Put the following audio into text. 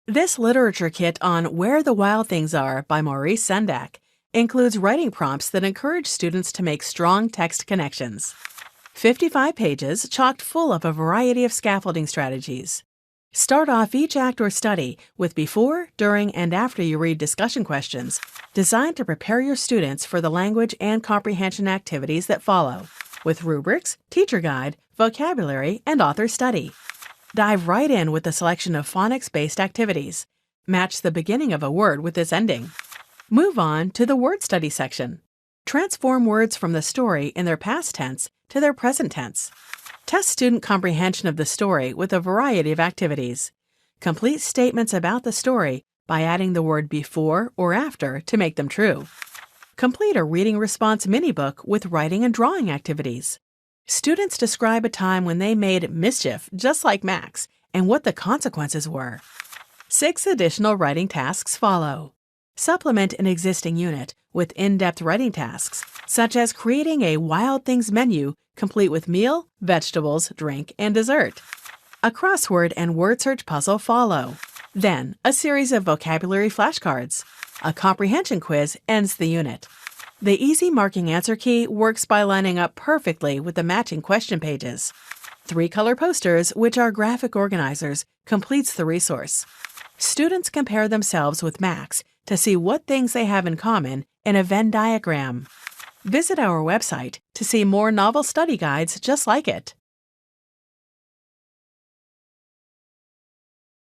This literature kit on Where the Wild Things Are by Maurice Sendak includes writing prompts that encourage students to make strong text connections. 55 pages chocked full of a variety of scaffolding strategies. Start off each act or study with before, during, and after you read discussion questions designed to prepare your students for the language and comprehension activities that follow, with rubrics, teacher guide, vocabulary, and author study. Dive right in with a selection of phonics-based activities. Match the beginning of a word with its ending. Move on to the word study section. Transform words from the story in their past tense to their present tense. Test student comprehension of the story with a variety of activities. Complete statements about the story by adding the word before or after to make them true. Complete a reading response mini-book with writing and drawing activities. Students describe a time when they made mischief just like Max and what the consequences were. 6 additional writing tasks follow. Supplement an existing unit with in-depth writing tasks, such as creating a Wild Things menu complete with meal, vegetables, drink, and dessert. A crossword and word search puzzle follow. Then, a series of vocabulary flashcards. A comprehension quiz ends the unit. The easy marking answer key works by lining up perfectly with the matching question pages. 3-color posters, which are graphic organizers, completes the resource. Students compare themselves with Max to see what things they have in common in a Venn diagram. Visit our website to see more novel study guides just like it.